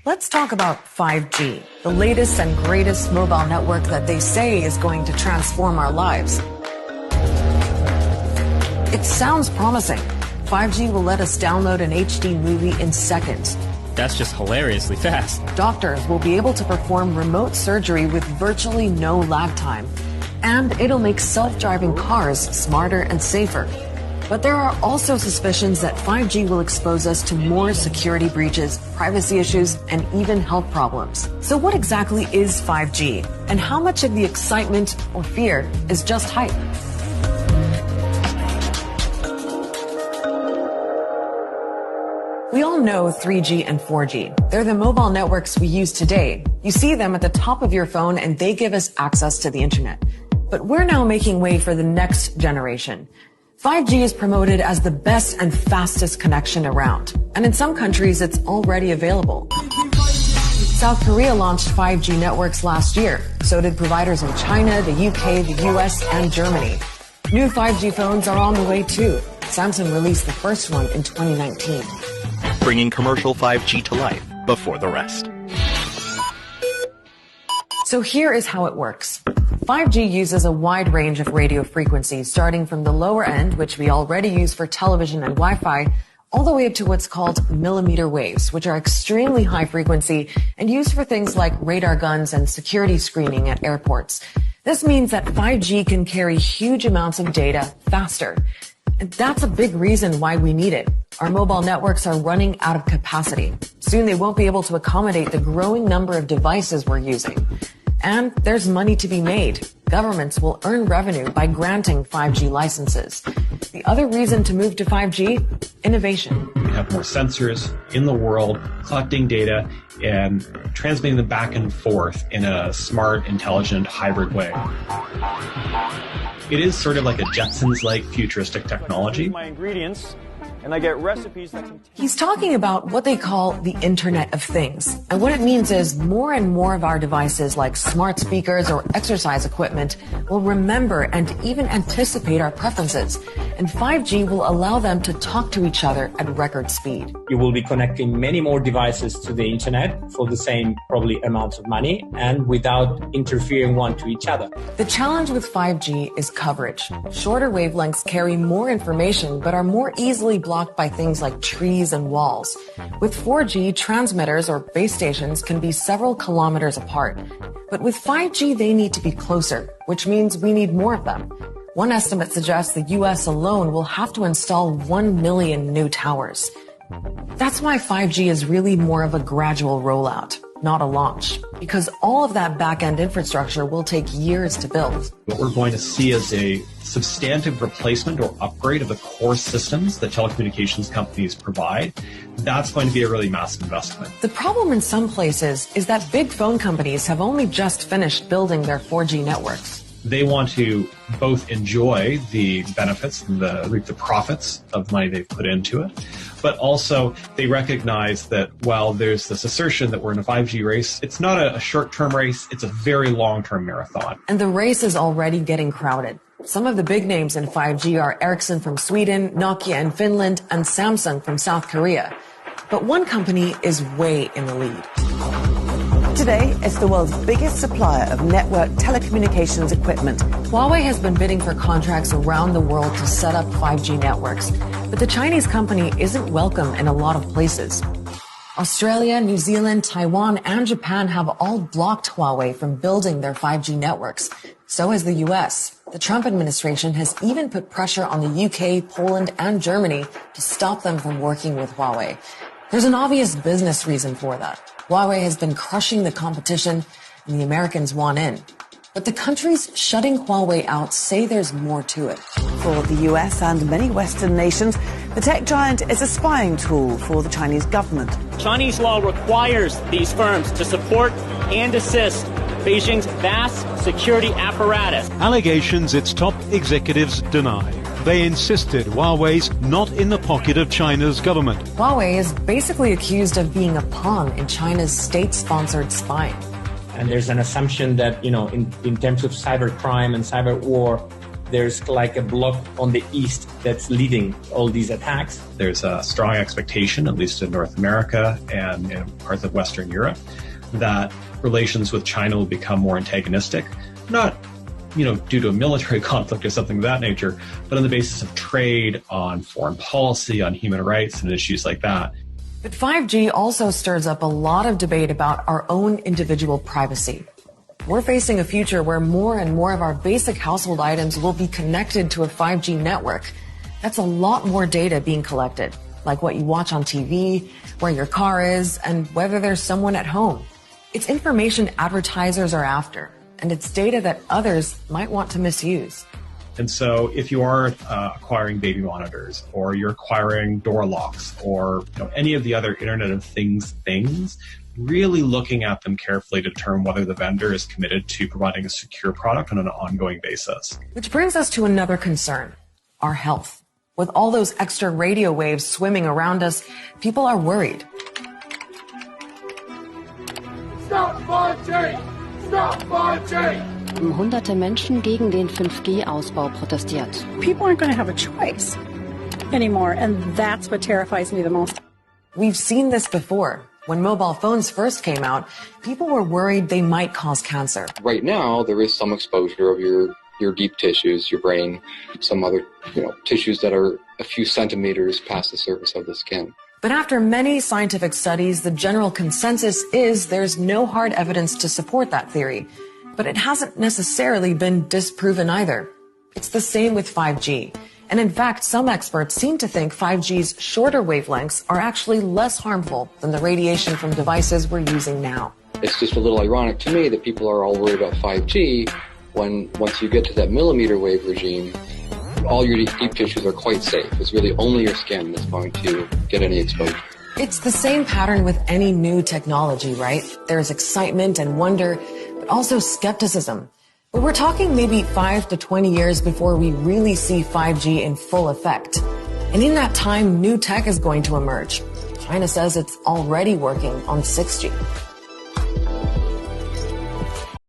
Let's talk about 5G, the latest and greatest mobile network that they say is going to transform our lives. It sounds promising. 5G will let us download an HD movie in seconds. That's just hilariously fast. Doctors will be able to perform remote surgery with virtually no lag time. And it'll make self-driving cars smarter and safer. But there are also suspicions that 5G will expose us to more security breaches, privacy issues, and even health problems. So what exactly is 5G? And how much of the excitement or fear is just hype? We all know 3G and 4G. They're the mobile networks we use today. You see them at the top of your phone and they give us access to the internet. But we're now making way for the next generation. 5G is promoted as the best and fastest connection around. And in some countries, it's already available. South Korea launched 5G networks last year. So did providers in China, the UK, the US, and Germany. New 5G phones are on the way too. Samsung released the first one in 2019. Bringing commercial 5G to life before the rest. So here is how it works. 5G uses a wide range of radio frequencies, starting from the lower end, which we already use for television and Wi-Fi, all the way up to what's called millimeter waves, which are extremely high frequency and used for things like radar guns and security screening at airports. This means that 5G can carry huge amounts of data faster. And that's a big reason why we need it. Our mobile networks are running out of capacity. Soon they won't be able to accommodate the growing number of devices we're using. And there's money to be made. Governments will earn revenue by granting 5G licenses. The other reason to move to 5G? Innovation. We have more sensors in the world collecting data and transmitting them back and forth in a smart, intelligent, hybrid way. It is sort of like a Jetsons-like futuristic technology. My ingredients, and I get recipes that contain... He's talking about what they call the Internet of Things. And what it means is more and more of our devices like smart speakers or exercise equipment will remember and even anticipate our preferences. And 5G will allow them to talk to each other at record speed. You will be connecting many more devices to the internet for the same probably amount of money and without interfering one to each other. The challenge with 5G is coverage. Shorter wavelengths carry more information but are more easily blocked by things like trees and walls. With 4G, transmitters or base stations can be several kilometers apart. But with 5G, they need to be closer, which means we need more of them. One estimate suggests the US alone will have to install 1 million new towers. That's why 5G is really more of a gradual rollout, not a launch, because all of that back-end infrastructure will take years to build. What we're going to see is a substantive replacement or upgrade of the core systems that telecommunications companies provide. That's going to be a really massive investment. The problem in some places is that big phone companies have only just finished building their 4G networks. They want to both enjoy the benefits and reap the profits of the money they've put into it, but also they recognize that while there's this assertion that we're in a 5G race, it's not a short-term race, it's a very long-term marathon. And the race is already getting crowded. Some of the big names in 5G are Ericsson from Sweden, Nokia in Finland, and Samsung from South Korea. But one company is way in the lead. Today, it's the world's biggest supplier of network telecommunications equipment. Huawei has been bidding for contracts around the world to set up 5G networks, but the Chinese company isn't welcome in a lot of places. Australia, New Zealand, Taiwan, and Japan have all blocked Huawei from building their 5G networks. So has the US. The Trump administration has even put pressure on the UK, Poland, and Germany to stop them from working with Huawei. There's an obvious business reason for that. Huawei has been crushing the competition, and the Americans want in. But the countries shutting Huawei out say there's more to it. For the US and many Western nations, the tech giant is a spying tool for the Chinese government. Chinese law requires these firms to support and assist Beijing's vast security apparatus. Allegations its top executives deny. They insisted Huawei's not in the pocket of China's government. Huawei is basically accused of being a pawn in China's state-sponsored spying. And there's an assumption that, in terms of cybercrime and cyber war, there's like a bloc on the east that's leading all these attacks. There's a strong expectation, at least in North America and in parts of Western Europe, that relations with China will become more antagonistic, not due to a military conflict or something of that nature, but on the basis of trade, on foreign policy, on human rights and issues like that. But 5G also stirs up a lot of debate about our own individual privacy. We're facing a future where more and more of our basic household items will be connected to a 5G network. That's a lot more data being collected, like what you watch on TV, where your car is, and whether there's someone at home. It's information advertisers are after, and it's data that others might want to misuse. And so if you are acquiring baby monitors, or you're acquiring door locks, or any of the other Internet of Things, really looking at them carefully to determine whether the vendor is committed to providing a secure product on an ongoing basis. Which brings us to another concern, our health. With all those extra radio waves swimming around us, people are worried. Stop 5G! Stop 5G! Hunderte Menschen gegen den 5G-Ausbau protestiert. People aren't going to have a choice anymore, and that's what terrifies me the most. We've seen this before. When mobile phones first came out, people were worried they might cause cancer. Right now, there is some exposure of your deep tissues, your brain, some other tissues that are a few centimeters past the surface of the skin. But after many scientific studies, the general consensus is there's no hard evidence to support that theory. But it hasn't necessarily been disproven either. It's the same with 5G. And in fact, some experts seem to think 5G's shorter wavelengths are actually less harmful than the radiation from devices we're using now. It's just a little ironic to me that people are all worried about 5G when once you get to that millimeter wave regime, all your deep tissues are quite safe. It's really only your skin that's going to get any exposure. It's the same pattern with any new technology, right? There's excitement and wonder, but also skepticism. But we're talking maybe 5 to 20 years before we really see 5G in full effect. And in that time, new tech is going to emerge. China says it's already working on 6G.